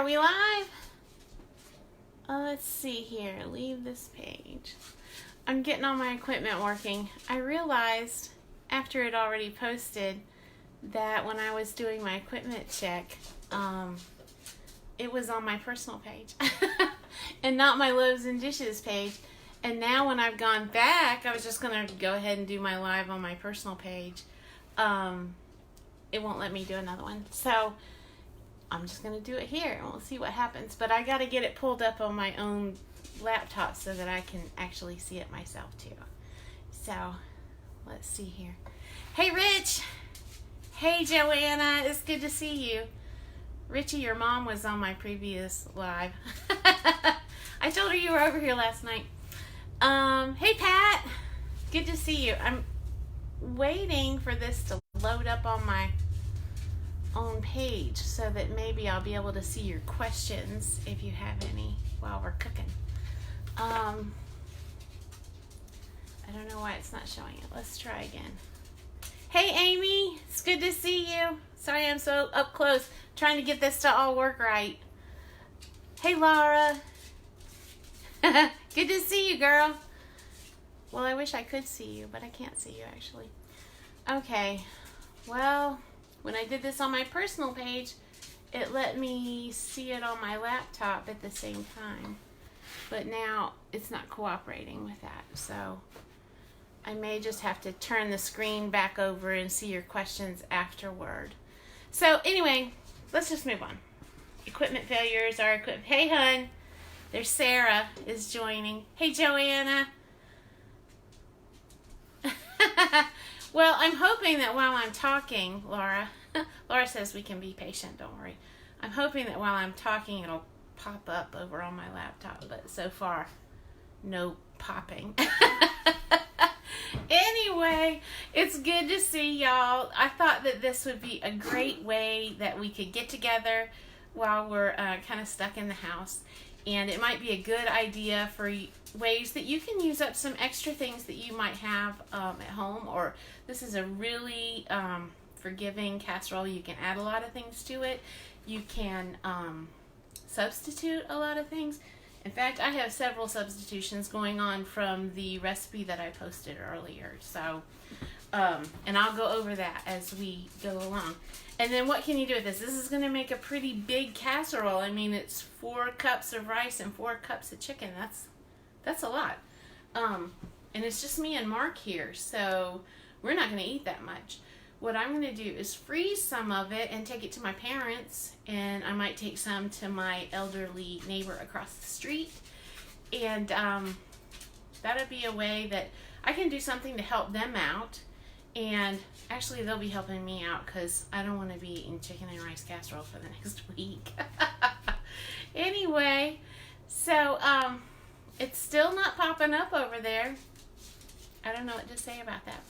we live? Let's see here. Leave this page. I'm getting all my equipment working. I realized after it already posted that when I was doing my equipment check, it was on my personal page and not my loaves and dishes page. And now when I've gone back, I was just going to go ahead and do my live on my personal page. It won't let me do another one. So I'm just going to do it here and we'll see what happens. But I got to get it pulled up on my own laptop so that I can actually see it myself too. So let's see here. Hey Rich. Hey Joanna. It's good to see you. Richie, your mom was on my previous live. I told her you were over here last night. Hey Pat. Good to see you. I'm waiting for this to load up on my own page so that maybe I'll be able to see your questions if you have any while we're cooking. I don't know why it's not showing it. Let's try again. Hey Amy, it's good to see you. Sorry I'm so up close trying to get this to all work right. Hey Laura. Good to see you, girl. Well, I wish I could see you, but I can't see you actually. Okay, well, when I did this on my personal page, it let me see it on my laptop at the same time. But now it's not cooperating with that. So I may just have to turn the screen back over and see your questions afterward. So anyway, let's just move on. Equipment failures are equipment. Hey, hun. There's Sarah is joining. Hey, Joanna. Well, I'm hoping that while I'm talking, Laura says we can be patient, don't worry. I'm hoping that while I'm talking, it'll pop up over on my laptop, but so far, no popping. Anyway, it's good to see y'all. I thought that this would be a great way that we could get together while we're kind of stuck in the house. And it might be a good idea for ways that you can use up some extra things that you might have at home. Or this is a really forgiving casserole. You can add a lot of things to it. You can substitute a lot of things. In fact, I have several substitutions going on from the recipe that I posted earlier. So, and I'll go over that as we go along. And then what can you do with this? This is going to make a pretty big casserole. I mean, it's 4 cups of rice and 4 cups of chicken. That's a lot. And it's just me and Mark here, so we're not going to eat that much. What I'm going to do is freeze some of it and take it to my parents, and I might take some to my elderly neighbor across the street. And that'll be a way that I can do something to help them out. And actually, they'll be helping me out because I don't want to be eating chicken and rice casserole for the next week. Anyway, so it's still not popping up over there. I don't know what to say about that.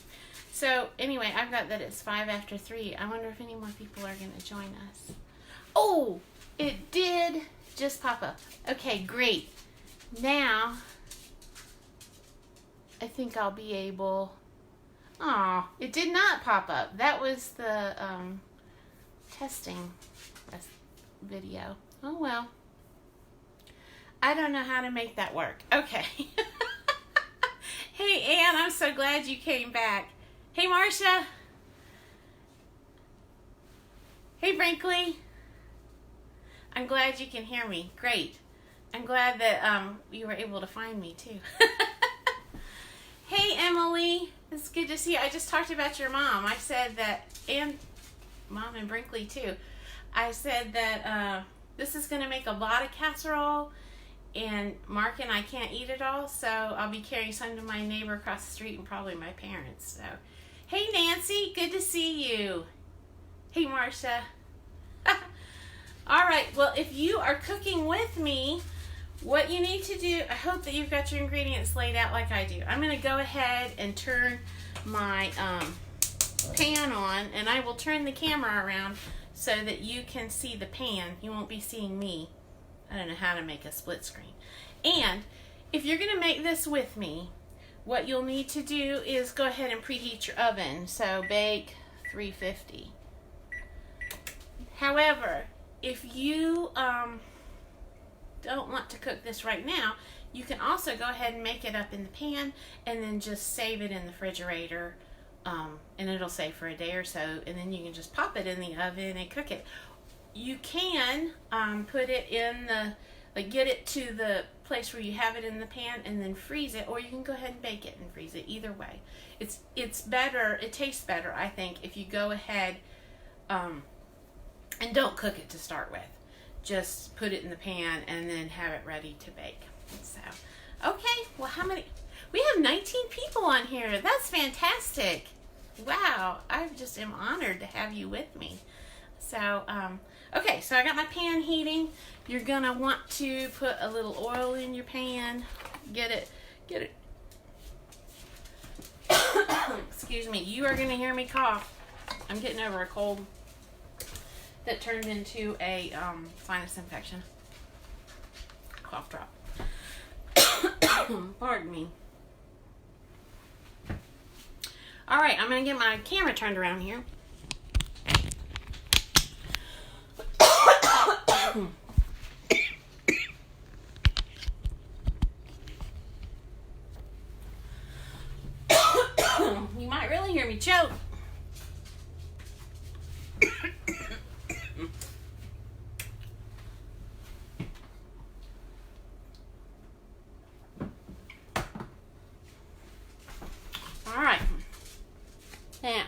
So anyway, I've got that it's 5 after 3. I wonder if any more people are going to join us. Oh, it did just pop up. Okay, great. Now, I think I'll be able... Oh, it did not pop up. That was the testing video. Oh, well. I don't know how to make that work. Okay. Hey, Ann, I'm so glad you came back. Hey, Marcia. Hey, Brinkley. I'm glad you can hear me. Great. I'm glad that you were able to find me, too. Hey, Emily. It's good to see you. I just talked about your mom. I said that, and Mom and Brinkley, too. I said that this is going to make a lot of casserole, and Mark and I can't eat it all, so I'll be carrying some to my neighbor across the street and probably my parents. So, hey, Nancy. Good to see you. Hey, Marcia. All right. Well, if you are cooking with me, what you need to do, I hope that you've got your ingredients laid out like I do. I'm going to go ahead and turn my pan on, and I will turn the camera around so that you can see the pan. You won't be seeing me. I don't know how to make a split screen. And if you're going to make this with me, what you'll need to do is go ahead and preheat your oven. So bake 350. However, if you don't want to cook this right now, you can also go ahead and make it up in the pan and then just save it in the refrigerator, and it'll stay for a day or so, and then you can just pop it in the oven and cook it. You can put it in get it to the place where you have it in the pan and then freeze it, or you can go ahead and bake it and freeze it. Either way, it's better. It tastes better, I think, if you go ahead and don't cook it to start with. Just put it in the pan and then have it ready to bake. So, okay, well, how many? We have 19 people on here. That's fantastic. Wow, I just am honored to have you with me. So, okay, so I got my pan heating. You're gonna want to put a little oil in your pan. Get it. Excuse me, you are gonna hear me cough. I'm getting over a cold that turned into a sinus infection. Cough drop. Pardon me. All right, I'm going to get my camera turned around here. You might really hear me choke. All right. Now,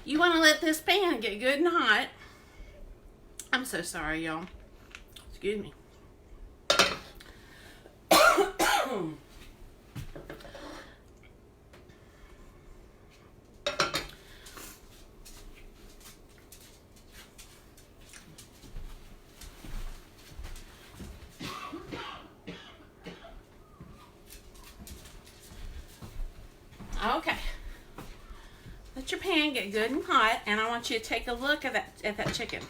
you want to let this pan get good and hot. I'm so sorry, y'all. Excuse me. Okay, let your pan get good and hot, and I want you to take a look at that chicken.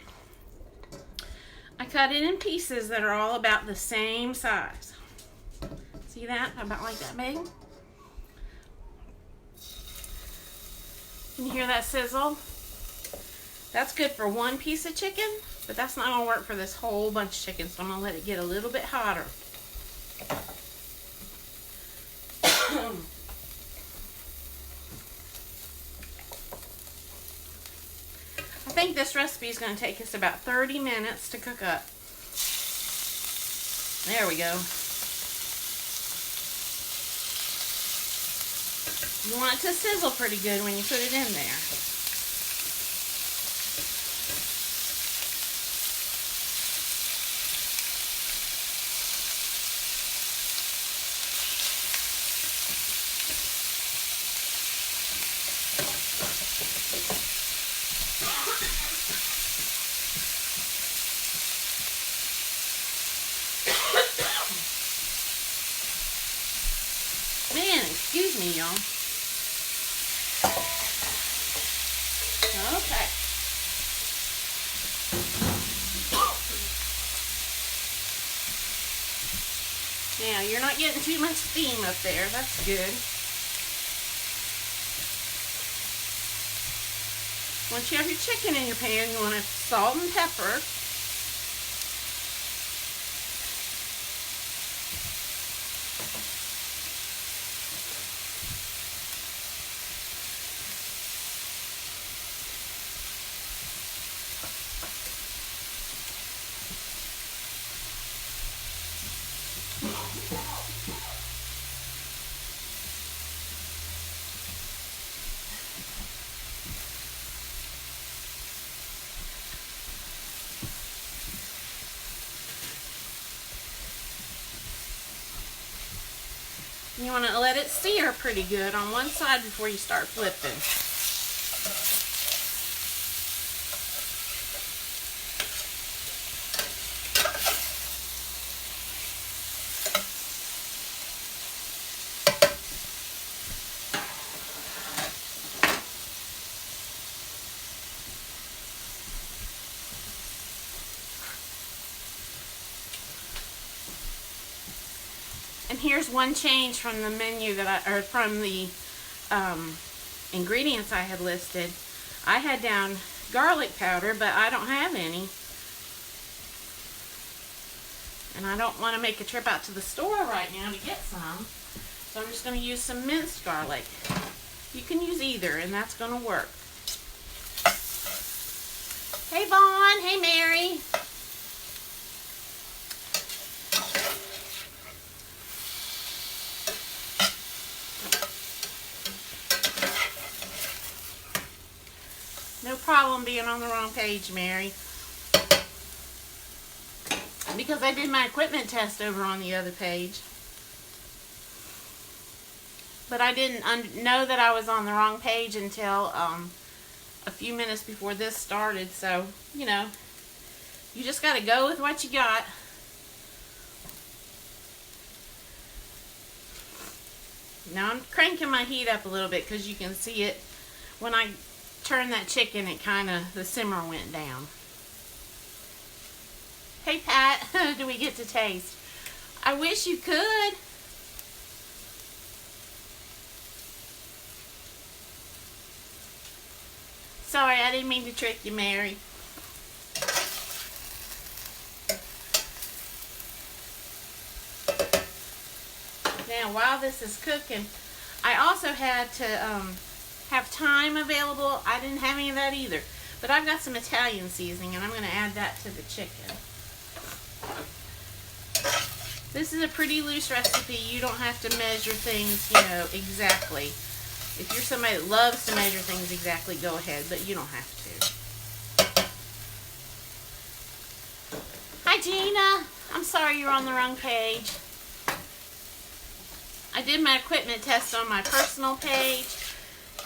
I cut it in pieces that are all about the same size. See that? About like that big. Can you hear that sizzle? That's good for one piece of chicken, but that's not going to work for this whole bunch of chicken, so I'm going to let it get a little bit hotter. I think this recipe is going to take us about 30 minutes to cook up. There we go. You want it to sizzle pretty good when you put it in there. Man, excuse me, y'all. Okay. Now, you're not getting too much steam up there. That's good. Once you have your chicken in your pan, you want to salt and pepper. You want to let it sear pretty good on one side before you start flipping. And here's one change from the menu from the ingredients I had listed. I had down garlic powder, but I don't have any. And I don't want to make a trip out to the store right now to get some. So I'm just going to use some minced garlic. You can use either, and that's going to work. Hey, Vaughn. Hey, Mary. No problem being on the wrong page, Mary. Because I did my equipment test over on the other page. But I didn't know that I was on the wrong page until a few minutes before this started. So, you know, you just got to go with what you got. Now I'm cranking my heat up a little bit because you can see it. When I turned that chicken, it kind of, the simmer went down. Hey, Pat, do we get to taste? I wish you could. Sorry, I didn't mean to trick you, Mary. Now, while this is cooking, I also had to have thyme available. I didn't have any of that either. But I've got some Italian seasoning, and I'm going to add that to the chicken. This is a pretty loose recipe. You don't have to measure things, you know, exactly. If you're somebody that loves to measure things exactly, go ahead, but you don't have to. Hi, Gina. I'm sorry you're on the wrong page. I did my equipment test on my personal page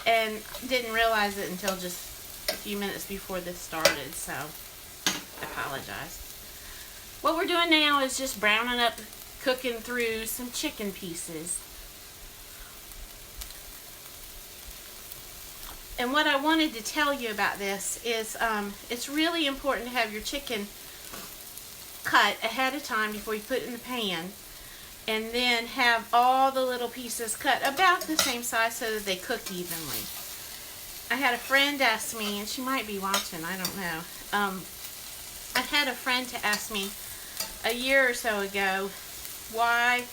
and didn't realize it until just a few minutes before this started, so I apologize. What we're doing now is just browning up, cooking through some chicken pieces. And what I wanted to tell you about this is it's really important to have your chicken cut ahead of time before you put it in the pan, and then have all the little pieces cut about the same size so that they cook evenly. I had a friend ask me, and she might be watching, I don't know. I had a friend to ask me a year or so ago why,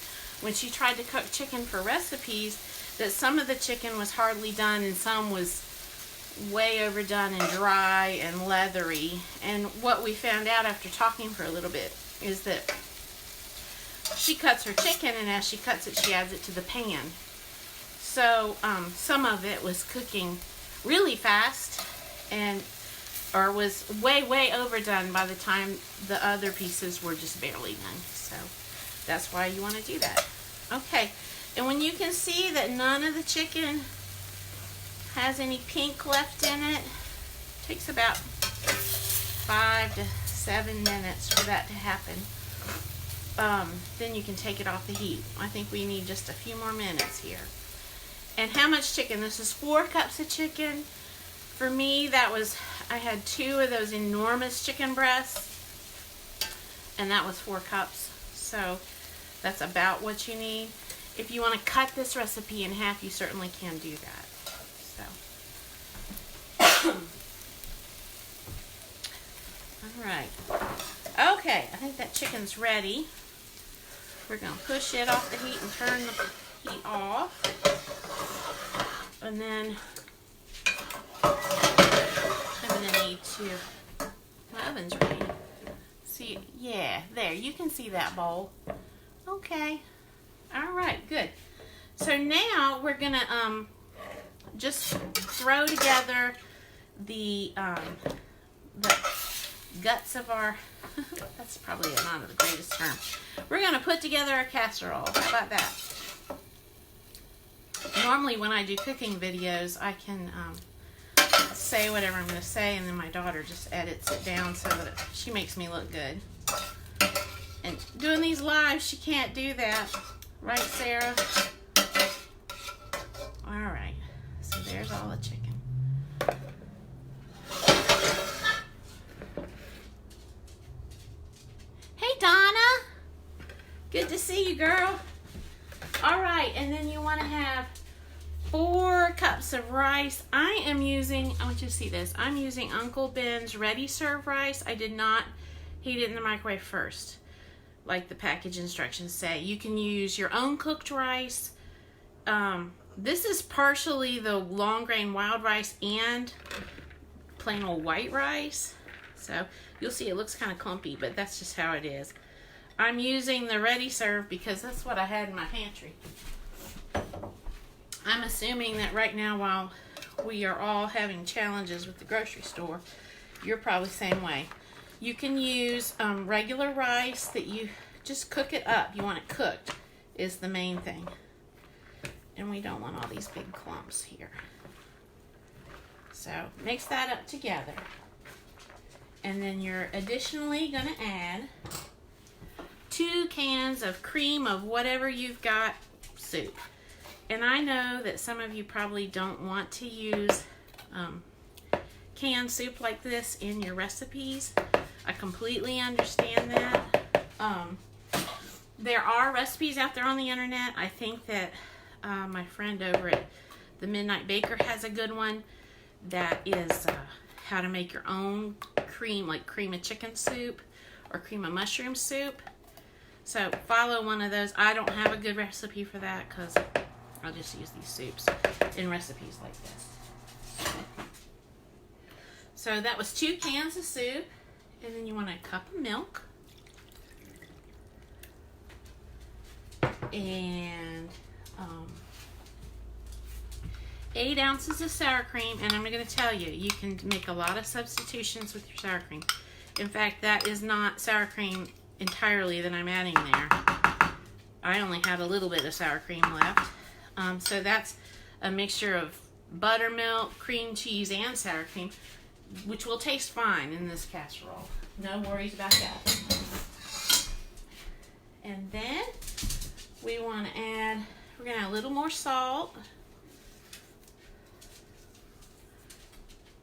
when she tried to cook chicken for recipes, that some of the chicken was hardly done and some was way overdone and dry and leathery. And what we found out after talking for a little bit is that she cuts her chicken, and as she cuts it, she adds it to the pan. So some of it was cooking really fast and or was way overdone by the time the other pieces were just barely done. So that's why you want to do that. Okay, and when you can see that none of the chicken has any pink left in it, it takes about 5 to 7 minutes for that to happen. Then you can take it off the heat. I think we need just a few more minutes here. And how much chicken? This is 4 cups of chicken. For me, that was, I had 2 of those enormous chicken breasts, and that was 4 cups. So that's about what you need. If you want to cut this recipe in half, you certainly can do that. So, all right. Okay, I think that chicken's ready. We're going to push it off the heat and turn the heat off. And then I'm going to need to, my oven's ready. See, yeah, there, you can see that bowl. Okay, all right, good. So now we're going to just throw together the guts of our, that's probably not the greatest term. We're going to put together a casserole. How about that? Normally when I do cooking videos, I can say whatever I'm going to say, and then my daughter just edits it down so that she makes me look good. And doing these live, she can't do that. Right, Sarah? All right. So there's all the chicken. Hey, Donna. Good to see you, girl. All right, and then you want to have 4 cups cups of rice. I am using, I want you to see this, I'm using Uncle Ben's Ready Serve rice. I did not heat it in the microwave first, like the package instructions say. You can use your own cooked rice. This is partially the long grain wild rice and plain old white rice. So you'll see it looks kind of clumpy, but that's just how it is. I'm using the Ready Serve because that's what I had in my pantry. I'm assuming that right now, while we are all having challenges with the grocery store, you're probably the same way. You can use regular rice that you just cook it up. You want it cooked is the main thing. And we don't want all these big clumps here. So mix that up together. And then you're additionally going to add 2 cans of cream of whatever you've got soup. And I know that some of you probably don't want to use canned soup like this in your recipes. I completely understand that. There are recipes out there on the internet. I think that my friend over at the Midnight Baker has a good one that is how to make your own cream, like cream of chicken soup or cream of mushroom soup. So follow one of those. I don't have a good recipe for that because I'll just use these soups in recipes like this. So that was 2 cans of soup, and then you want a cup of milk and 8 ounces of sour cream. And I'm going to tell you, you can make a lot of substitutions with your sour cream. In fact, that is not sour cream entirely that I'm adding there. I only had a little bit of sour cream left. So that's a mixture of buttermilk, cream cheese, and sour cream, which will taste fine in this casserole. No worries about that. And then we want to add, we're going to add a little more salt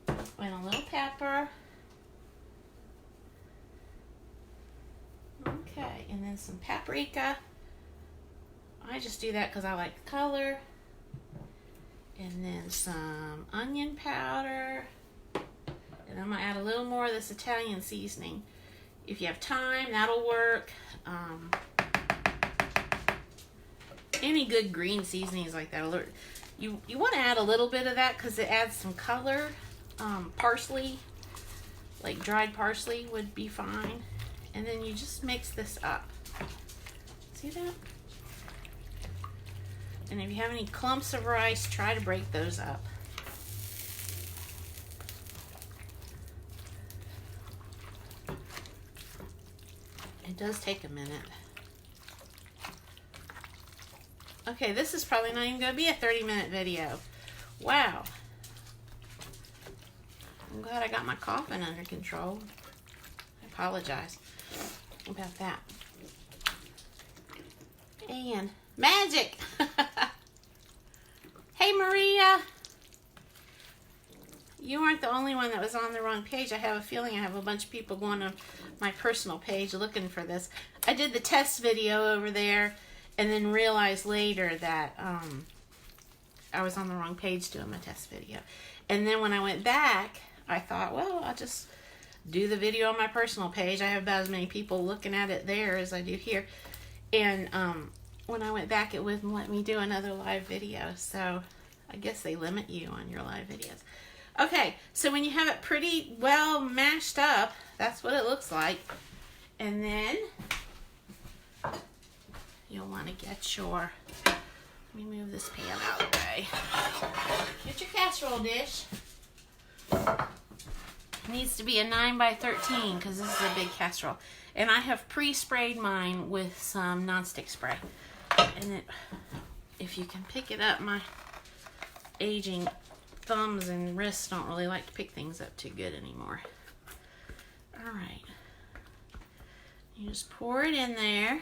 and a little pepper. Okay, and then some paprika. I just do that because I like the color. And then some onion powder. And I'm going to add a little more of this Italian seasoning. If you have time, that'll work. Any good green seasonings like that. You want to add a little bit of that because it adds some color. Parsley, like dried parsley, would be fine. And then you just mix this up. See that? And if you have any clumps of rice, try to break those up. It does take a minute. Okay, this is probably not even going to be a 30-minute video. Wow. I'm glad I got my coughing under control. I apologize about that. And magic! Hey, Maria! You aren't the only one that was on the wrong page. I have a feeling I have a bunch of people going on my personal page looking for this. I did the test video over there and then realized later that I was on the wrong page doing my test video. And then when I went back, I thought, well, I'll just do the video on my personal page. I have about as many people looking at it there as I do here. And when I went back, it wouldn't let me do another live video. So I guess they limit you on your live videos. Okay, so when you have it pretty well mashed up, that's what it looks like. And then you'll want to get your, let me move this pan out of the way. Get your casserole dish. It needs to be a 9 by 13 because this is a big casserole. And I have pre-sprayed mine with some nonstick spray. And if you can pick it up, my aging thumbs and wrists don't really like to pick things up too good anymore. Alright. You just pour it in there.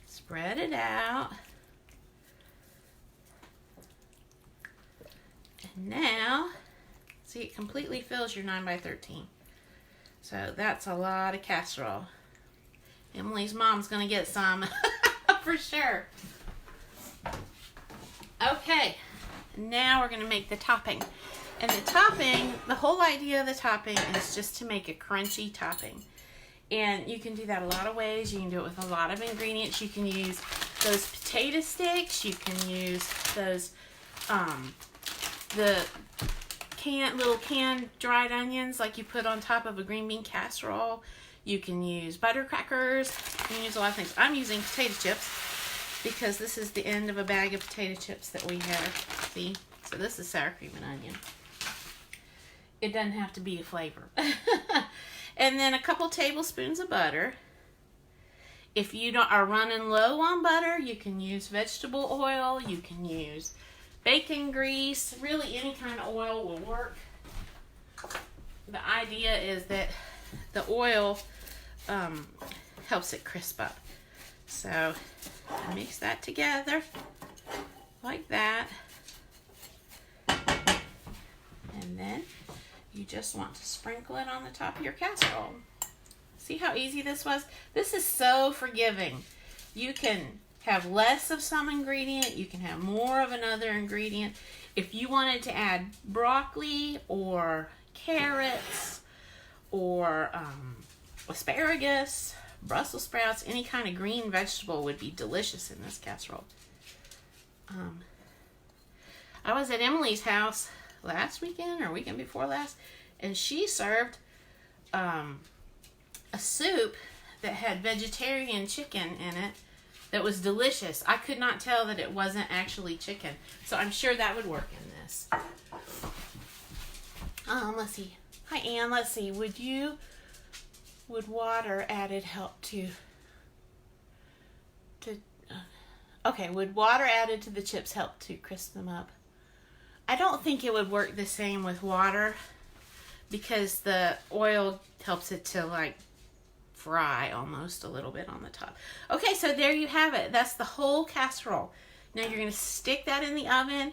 Spread it out. And now, see, it completely fills your 9 by 13. So that's a lot of casserole. Emily's mom's going to get some for sure. Okay. Now we're going to make the topping. And the topping, the whole idea of the topping is just to make a crunchy topping. And you can do that a lot of ways. You can do it with a lot of ingredients. You can use those potato sticks. You can use those, the little canned dried onions like you put on top of a green bean casserole. You can use butter crackers. You can use a lot of things. I'm using potato chips because this is the end of a bag of potato chips that we have. See? So this is sour cream and onion. It doesn't have to be a flavor. And then a couple tablespoons of butter. If you are running low on butter, you can use vegetable oil. You can use bacon grease. Really, any kind of oil will work. The idea is that the oil helps it crisp up. So mix that together like that. And then you just want to sprinkle it on the top of your casserole. See how easy this was? This is so forgiving. You can have less of some ingredient. You can have more of another ingredient. If you wanted to add broccoli or carrots or asparagus, Brussels sprouts, any kind of green vegetable would be delicious in this casserole. I was at Emily's house last weekend or weekend before last, and she served a soup that had vegetarian chicken in it that was delicious. I could not tell that it wasn't actually chicken, so I'm sure that would work in this. Let's see. Hi, Ann. Let's see. Would water added help okay, would water added to the chips help to crisp them up? I don't think it would work the same with water because the oil helps it to like fry almost a little bit on the top. Okay, so there you have it. That's the whole casserole. Now you're going to stick that in the oven.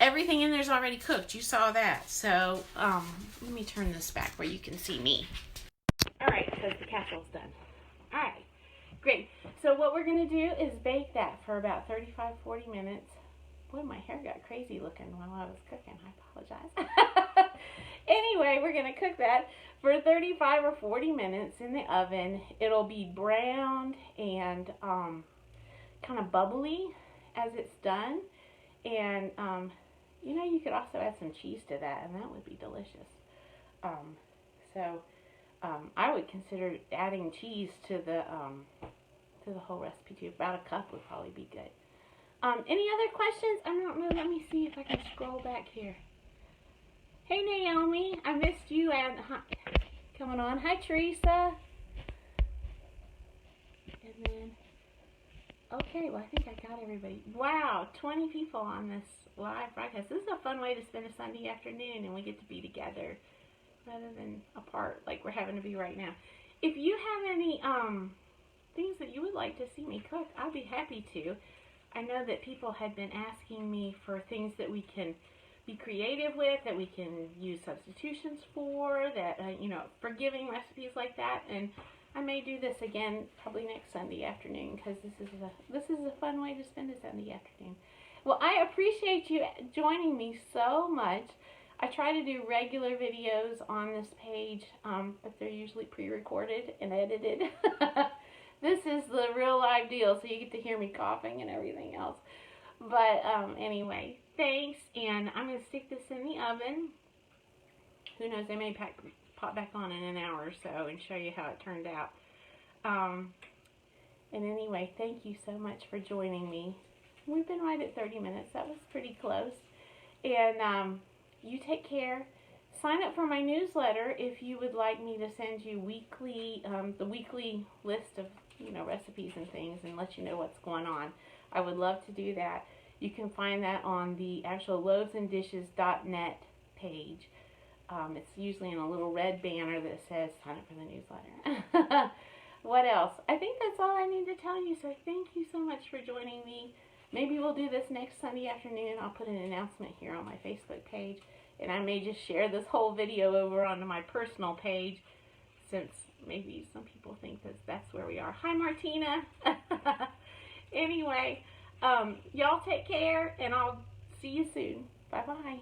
Everything in there's already cooked. You saw that. So let me turn this back where you can see me. All right, so the casserole's done. All right, great. So what we're going to do is bake that for about 35-40 minutes. Boy, my hair got crazy looking while I was cooking. I apologize. Anyway, we're going to cook that for 35 or 40 minutes in the oven. It'll be browned and kind of bubbly as it's done. And, you know, you could also add some cheese to that, and that would be delicious. I would consider adding cheese to the whole recipe too. About a cup would probably be good. Any other questions? I don't know. Let me see if I can scroll back here. Hey, Naomi. I missed you. And hi, coming on. Hi, Teresa. And then, okay, well, I think I got everybody. Wow, 20 people on this live broadcast. This is a fun way to spend a Sunday afternoon, and we get to be together rather than apart like we're having to be right now. If you have any things that you would like to see me cook, I'll be happy to. I know that people had been asking me for things that we can be creative with, that we can use substitutions for, that, you know, forgiving recipes like that. And I may do this again probably next Sunday afternoon because this is a fun way to spend a Sunday afternoon. Well, I appreciate you joining me so much. I try to do regular videos on this page, but they're usually pre-recorded and edited. This is the real live deal, so you get to hear me coughing and everything else. But anyway, thanks, and I'm going to stick this in the oven. Who knows, I may pop back on in an hour or so and show you how it turned out. And anyway, thank you so much for joining me. We've been right at 30 minutes. That was pretty close. And you take care. Sign up for my newsletter if you would like me to send you weekly, the weekly list of, you know, recipes and things and let you know what's going on. I would love to do that. You can find that on the actual loavesandishes.net page. It's usually in a little red banner that says sign up for the newsletter. What else? I think that's all I need to tell you, so thank you so much for joining me. Maybe we'll do this next Sunday afternoon. I'll put an announcement here on my Facebook page, and I may just share this whole video over onto my personal page, since maybe some people think that that's where we are. Hi, Martina. Anyway, y'all take care, and I'll See you soon. Bye-bye.